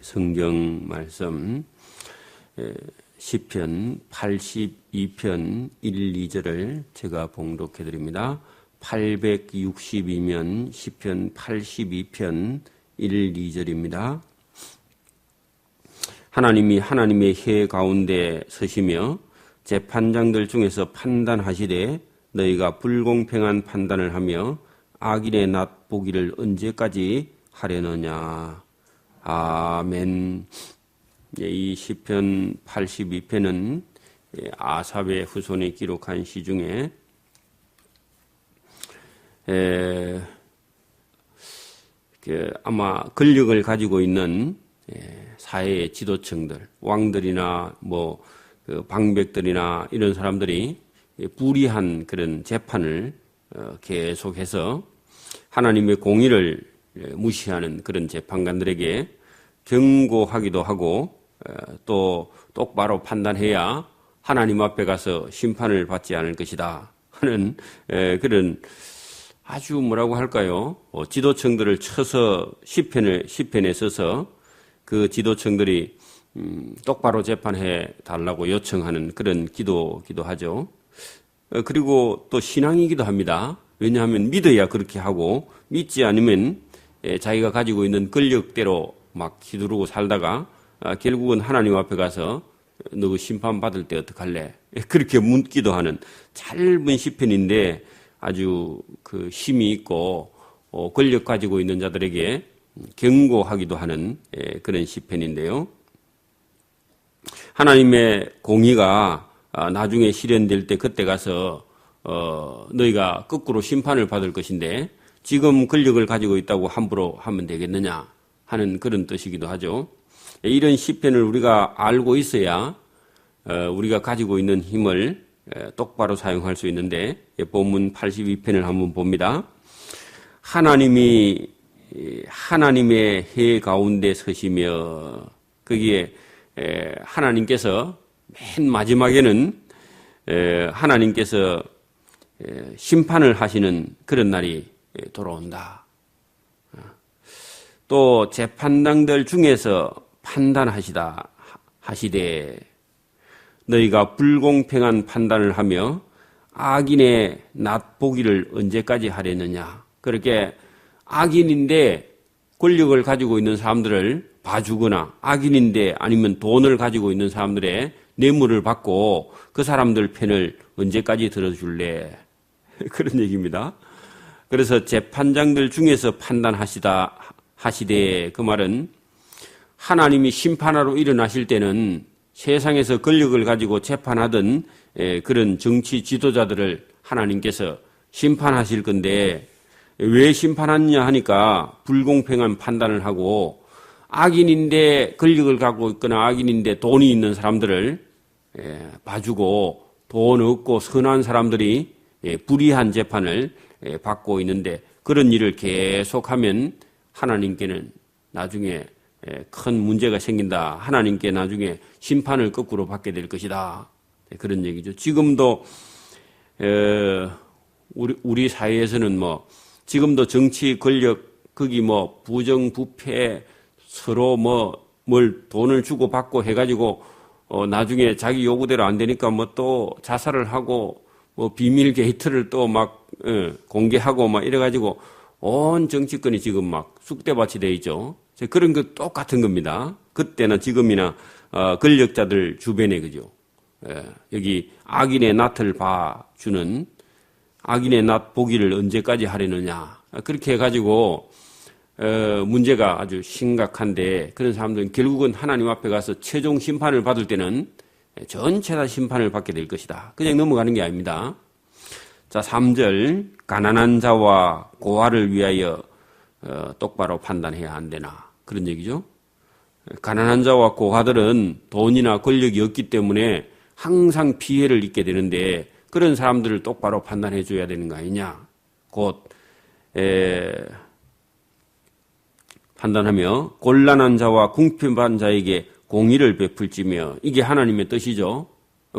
성경 말씀 시편 82편 1, 2절을 제가 봉독해 드립니다. 862면 시편 82편 1, 2절입니다. 하나님이 하나님의 해 가운데 서시며 재판장들 중에서 판단하시되 너희가 불공평한 판단을 하며 악인의 낫 보기를 언제까지 하려느냐. 아멘. 이 시편 82편은 아삽의 후손이 기록한 시 중에 아마 권력을 가지고 있는 사회의 지도층들, 왕들이나 방백들이나 이런 사람들이 불의한 그런 재판을 계속해서 하나님의 공의를 무시하는 그런 재판관들에게 경고하기도 하고 또 똑바로 판단해야 하나님 앞에 가서 심판을 받지 않을 것이다 하는 그런 아주 뭐라고 할까요? 지도층들을 쳐서 시편에 써서 그 지도층들이 똑바로 재판해 달라고 요청하는 그런 기도기도 하죠. 그리고 또 신앙이기도 합니다. 왜냐하면 믿어야 그렇게 하고 믿지 않으면 자기가 가지고 있는 권력대로 막 휘두르고 살다가 결국은 하나님 앞에 가서 너 심판받을 때 어떡할래? 그렇게 묻기도 하는 짧은 시편인데 아주 그 힘이 있고 권력 가지고 있는 자들에게 경고하기도 하는 그런 시편인데요. 하나님의 공의가 나중에 실현될 때 그때 가서 너희가 거꾸로 심판을 받을 것인데 지금 권력을 가지고 있다고 함부로 하면 되겠느냐 하는 그런 뜻이기도 하죠. 이런 시편을 우리가 알고 있어야 우리가 가지고 있는 힘을 똑바로 사용할 수 있는데 본문 82편을 한번 봅니다. 하나님이 하나님의 해 가운데 서시며 거기에 하나님께서 맨 마지막에는 하나님께서 심판을 하시는 그런 날이 돌아온다. 또 재판장들 중에서 하시되 너희가 불공평한 판단을 하며 악인의 낫 보기를 언제까지 하려느냐. 그렇게 악인인데 권력을 가지고 있는 사람들을 봐주거나 악인인데 아니면 돈을 가지고 있는 사람들의 뇌물을 받고 그 사람들 편을 언제까지 들어줄래. 그런 얘기입니다. 그래서 재판장들 중에서 하시되 그 말은 하나님이 심판하러 일어나실 때는 세상에서 권력을 가지고 재판하던 그런 정치 지도자들을 하나님께서 심판하실 건데 왜 심판하느냐 하니까 불공평한 판단을 하고 악인인데 권력을 갖고 있거나 악인인데 돈이 있는 사람들을 봐주고 돈 없고 선한 사람들이 불의한 재판을 받고 있는데 그런 일을 계속하면 하나님께는 나중에 큰 문제가 생긴다. 하나님께 나중에 심판을 거꾸로 받게 될 것이다. 그런 얘기죠. 지금도 우리 사회에서는 지금도 정치 권력 거기 부정부패 서로 뭘 돈을 주고 받고 해가지고 나중에 자기 요구대로 안 되니까 또 자살을 하고 비밀 게이트를 또 공개하고 이래가지고 온 정치권이 지금 쑥대밭이 돼 있죠. 그런 거 똑같은 겁니다. 그때나 지금이나 권력자들 주변에 그죠. 여기 악인의 낫을 봐주는 악인의 낫 보기를 언제까지 하려느냐. 그렇게 해가지고 문제가 아주 심각한데 그런 사람들은 결국은 하나님 앞에 가서 최종 심판을 받을 때는 전체 다 심판을 받게 될 것이다. 그냥 넘어가는 게 아닙니다. 자, 3절 가난한 자와 고아를 위하여 똑바로 판단해야 한다나 그런 얘기죠. 가난한 자와 고아들은 돈이나 권력이 없기 때문에 항상 피해를 입게 되는데 그런 사람들을 똑바로 판단해 줘야 되는 거 아니냐. 곧 판단하며 곤란한 자와 궁핍한 자에게 공의를 베풀지며 이게 하나님의 뜻이죠.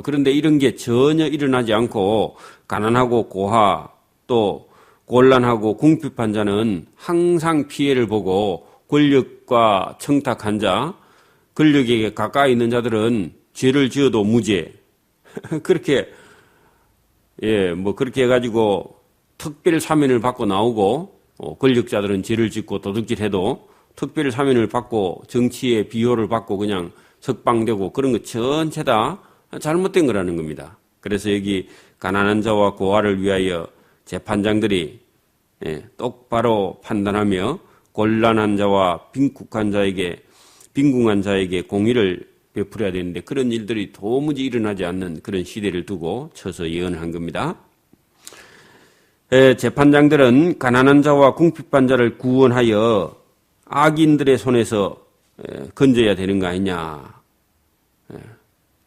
그런데 이런 게 전혀 일어나지 않고 가난하고 고아 또 곤란하고 궁핍한 자는 항상 피해를 보고 권력 권력과 청탁한 자, 권력에게 가까이 있는 자들은 죄를 지어도 무죄. 그렇게, 그렇게 해가지고 특별 사면을 받고 나오고, 권력자들은 죄를 짓고 도둑질해도 특별 사면을 받고 정치의 비호를 받고 그냥 석방되고 그런 거 전체 다 잘못된 거라는 겁니다. 그래서 여기 가난한 자와 고아를 위하여 재판장들이 똑바로 판단하며 곤란한 자와 빈궁한 자에게 공의를 베풀어야 되는데 그런 일들이 도무지 일어나지 않는 그런 시대를 두고 쳐서 예언한 겁니다. 재판장들은 가난한 자와 궁핍한 자를 구원하여 악인들의 손에서 건져야 되는 거 아니냐.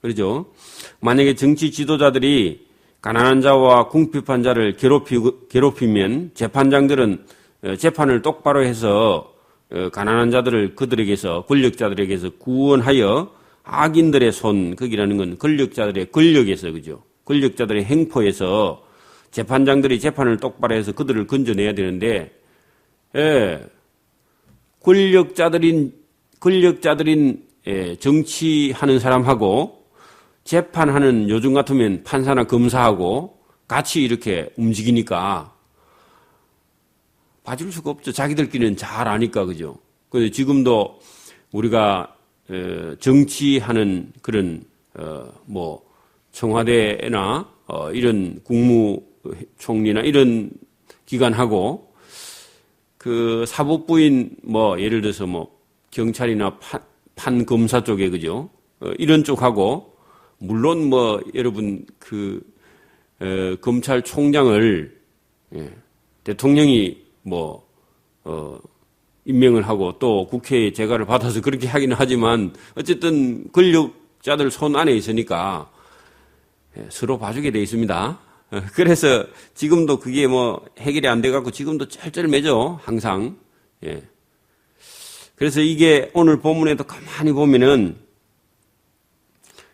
그렇죠? 만약에 정치 지도자들이 가난한 자와 궁핍한 자를 괴롭히면 재판장들은 재판을 똑바로 해서 가난한 자들을 그들에게서 권력자들에게서 구원하여 악인들의 손, 거기라는 건 권력자들의 권력에서, 그죠? 권력자들의 행포에서 재판장들이 재판을 똑바로 해서 그들을 건져내야 되는데, 권력자들인 정치하는 사람하고 재판하는 요즘 같으면 판사나 검사하고 같이 이렇게 움직이니까 봐줄 수가 없죠. 자기들끼리는 잘 아니까, 그죠? 그런데 지금도 우리가 정치하는 그런 청와대나 이런 국무총리나 이런 기관하고 그 사법부인 예를 들어서 경찰이나 판검사 쪽에, 그죠? 이런 쪽하고 물론 여러분 검찰총장을 대통령이 임명을 하고 또 국회에 재가를 받아서 그렇게 하기는 하지만 어쨌든 권력자들 손 안에 있으니까 서로 봐주게 돼 있습니다. 그래서 지금도 그게 해결이 안 돼갖고 지금도 쩔쩔매죠, 항상. 그래서 이게 오늘 본문에도 가만히 보면은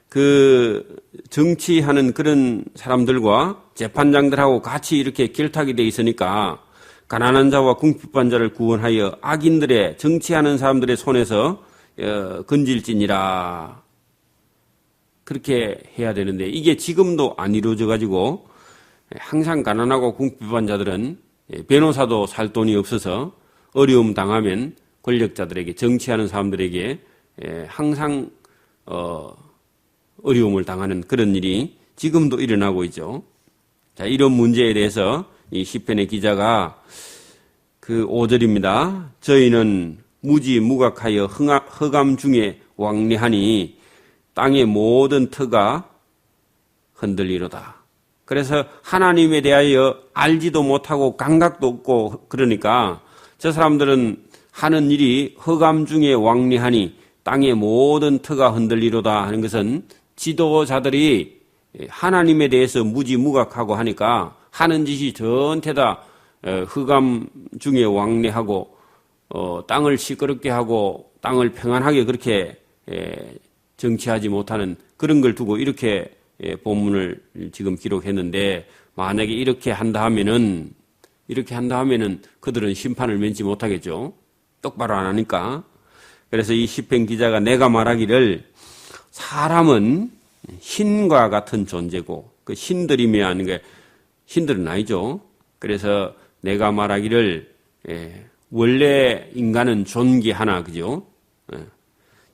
그 정치하는 그런 사람들과 재판장들하고 같이 이렇게 결탁이 돼 있으니까 가난한 자와 궁핍한 자를 구원하여 악인들의 정치하는 사람들의 손에서 건질지니라. 그렇게 해야 되는데 이게 지금도 안 이루어져 가지고 항상 가난하고 궁핍한 자들은 변호사도 살 돈이 없어서 어려움 당하면 권력자들에게 정치하는 사람들에게 항상 어려움을 당하는 그런 일이 지금도 일어나고 있죠. 자, 이런 문제에 대해서 이 시편의 기자가 그 5절입니다. 저희는 무지무각하여 흑암 중에 왕래하니 땅의 모든 터가 흔들리로다. 그래서 하나님에 대하여 알지도 못하고 감각도 없고 그러니까 저 사람들은 하는 일이 흑암 중에 왕래하니 땅의 모든 터가 흔들리로다 하는 것은 지도자들이 하나님에 대해서 무지무각하고 하니까 하는 짓이 전체 다 흑암 중에 왕래하고 땅을 시끄럽게 하고 땅을 평안하게 그렇게 정치하지 못하는 그런 걸 두고 이렇게 본문을 지금 기록했는데 만약에 이렇게 한다 하면은 그들은 심판을 면치 못하겠죠. 똑바로 안 하니까. 그래서 이 시편 기자가 내가 말하기를 사람은 신과 같은 존재고 그 신들이면 신들은 아니죠. 그래서 내가 말하기를 원래 인간은 존귀하나 그죠?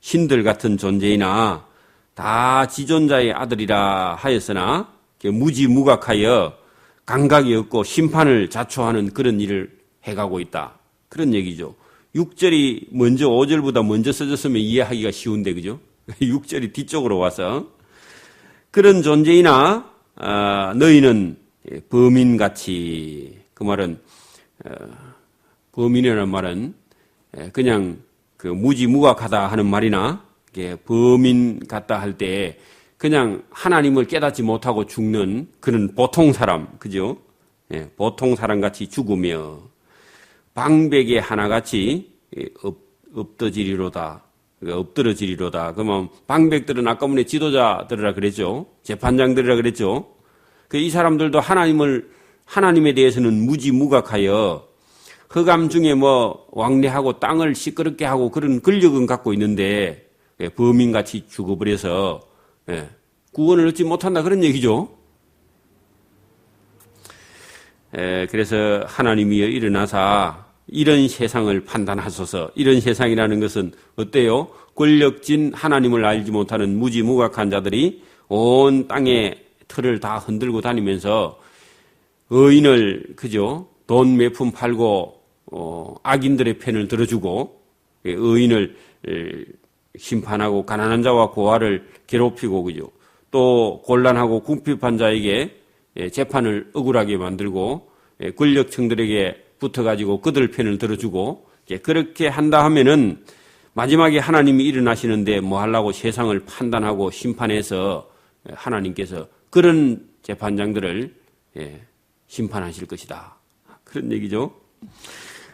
신들 같은 존재이나 다 지존자의 아들이라 하였으나 무지무각하여 감각이 없고 심판을 자초하는 그런 일을 해가고 있다. 그런 얘기죠. 6절이 먼저 5절보다 먼저 써졌으면 이해하기가 쉬운데 그죠? 6절이 뒤쪽으로 와서 그런 존재이나 너희는 범인같이 그 말은 범인이라는 말은 그냥 그 무지무각하다 하는 말이나 범인 같다 할 때 그냥 하나님을 깨닫지 못하고 죽는 그런 보통 사람 그죠? 보통 사람같이 죽으며 방백의 하나같이 엎드러지리로다. 그러면 방백들은 아까 전에 지도자들이라 그랬죠. 재판장들이라 그랬죠. 이 사람들도 하나님에 대해서는 무지무각하여 흑암 중에 뭐 왕래하고 땅을 시끄럽게 하고 그런 권력은 갖고 있는데 범인같이 죽어버려서 구원을 얻지 못한다 그런 얘기죠. 그래서 하나님이여 일어나사 이런 세상을 판단하소서. 이런 세상이라는 것은 어때요? 권력진 하나님을 알지 못하는 무지무각한 자들이 온 땅의 틀을 다 흔들고 다니면서 의인을 그죠? 돈 몇 푼 팔고 악인들의 편을 들어주고 의인을 심판하고 가난한 자와 고아를 괴롭히고 그죠? 또 곤란하고 궁핍한 자에게 재판을 억울하게 만들고 권력층들에게 붙어가지고 그들 편을 들어주고 그렇게 한다 하면은 마지막에 하나님이 일어나시는데 뭐 하려고 세상을 판단하고 심판해서 하나님께서 그런 재판장들을 심판하실 것이다. 그런 얘기죠.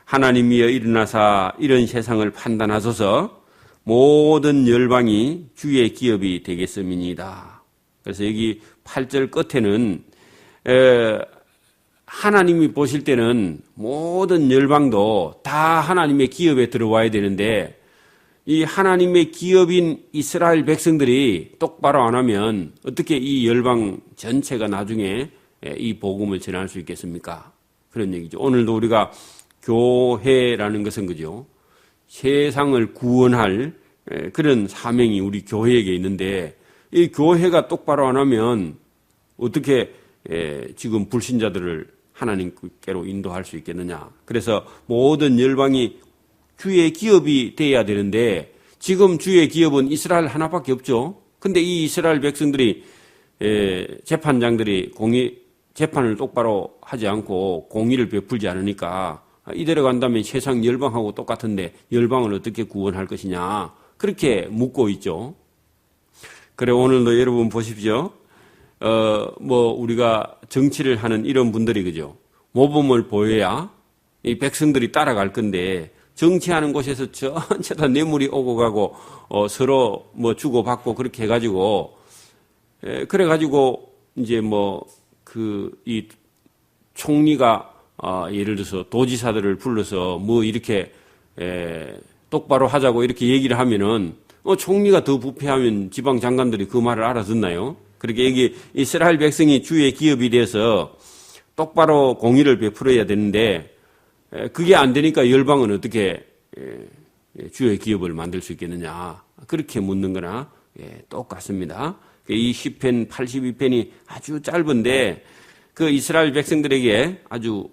하나님이여 일어나사 이런 세상을 판단하소서 모든 열방이 주의 기업이 되겠음이니이다. 그래서 여기 8절 끝에는 하나님이 보실 때는 모든 열방도 다 하나님의 기업에 들어와야 되는데 이 하나님의 기업인 이스라엘 백성들이 똑바로 안 하면 어떻게 이 열방 전체가 나중에 이 복음을 전할 수 있겠습니까? 그런 얘기죠. 오늘도 우리가 교회라는 것은 그죠? 세상을 구원할 그런 사명이 우리 교회에게 있는데 이 교회가 똑바로 안 하면 어떻게 지금 불신자들을 하나님께로 인도할 수 있겠느냐. 그래서 모든 열방이 주의 기업이 돼야 되는데 지금 주의 기업은 이스라엘 하나밖에 없죠. 근데 이 이스라엘 백성들이 재판장들이 재판을 똑바로 하지 않고 공의를 베풀지 않으니까 이대로 간다면 세상 열방하고 똑같은데 열방을 어떻게 구원할 것이냐. 그렇게 묻고 있죠. 그래 오늘도 여러분 보십시오. 우리가 정치를 하는 이런 분들이 그죠. 모범을 보여야 이 백성들이 따라갈 건데 정치하는 곳에서 전체 다 뇌물이 오고 가고 서로 뭐 주고받고 그렇게 해가지고 그래가지고 이제 이 총리가 예를 들어서 도지사들을 불러서 뭐 이렇게 똑바로 하자고 이렇게 얘기를 하면은 총리가 더 부패하면 지방 장관들이 그 말을 알아듣나요? 그렇게 여기 이스라엘 백성이 주의 기업이 돼서 똑바로 공의를 베풀어야 되는데 그게 안 되니까 열방은 어떻게 주의 기업을 만들 수 있겠느냐. 그렇게 묻는 거나 똑같습니다. 이 시편 82편이 아주 짧은데 그 이스라엘 백성들에게 아주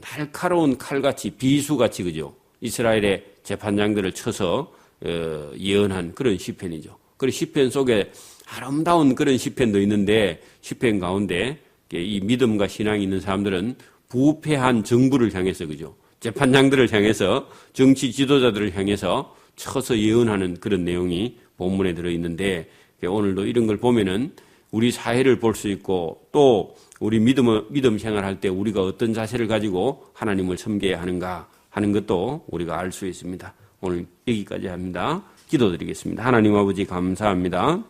날카로운 칼같이 비수같이 그죠. 이스라엘의 재판장들을 쳐서 예언한 그런 시편이죠. 그리고 시편 속에 아름다운 그런 시편도 있는데 시편 가운데 이 믿음과 신앙이 있는 사람들은 부패한 정부를 향해서 그죠. 재판장들을 향해서 정치 지도자들을 향해서 쳐서 예언하는 그런 내용이 본문에 들어있는데 오늘도 이런 걸 보면은 우리 사회를 볼 수 있고 또 우리 믿음 생활할 때 우리가 어떤 자세를 가지고 하나님을 섬겨야 하는가 하는 것도 우리가 알 수 있습니다. 오늘 여기까지 합니다. 기도드리겠습니다. 하나님 아버지 감사합니다.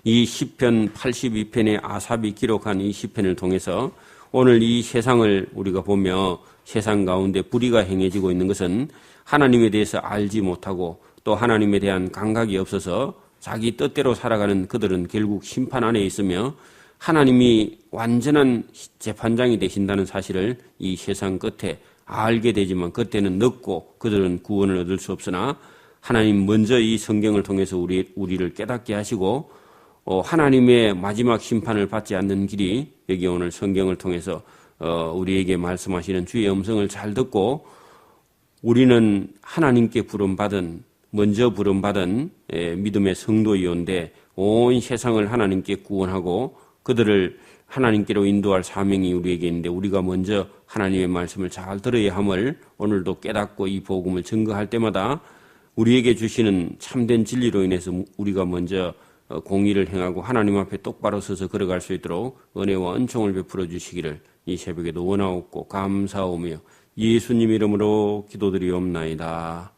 이 시편 82편의 아삽이 기록한 이 시편을 통해서 오늘 이 세상을 우리가 보며 세상 가운데 불의가 행해지고 있는 것은 하나님에 대해서 알지 못하고 또 하나님에 대한 감각이 없어서 자기 뜻대로 살아가는 그들은 결국 심판 안에 있으며 하나님이 완전한 재판장이 되신다는 사실을 이 세상 끝에 알게 되지만 그때는 늦고 그들은 구원을 얻을 수 없으나 하나님 먼저 이 성경을 통해서 우리를 깨닫게 하시고 하나님의 마지막 심판을 받지 않는 길이 여기 오늘 성경을 통해서 우리에게 말씀하시는 주의 음성을 잘 듣고 우리는 하나님께 먼저 부름받은 믿음의 성도이온데 온 세상을 하나님께 구원하고 그들을 하나님께로 인도할 사명이 우리에게 있는데 우리가 먼저 하나님의 말씀을 잘 들어야 함을 오늘도 깨닫고 이 복음을 증거할 때마다 우리에게 주시는 참된 진리로 인해서 우리가 먼저 공의를 행하고 하나님 앞에 똑바로 서서 걸어갈 수 있도록 은혜와 은총을 베풀어 주시기를 이 새벽에도 원하옵고 감사하오며 예수님 이름으로 기도드리옵나이다.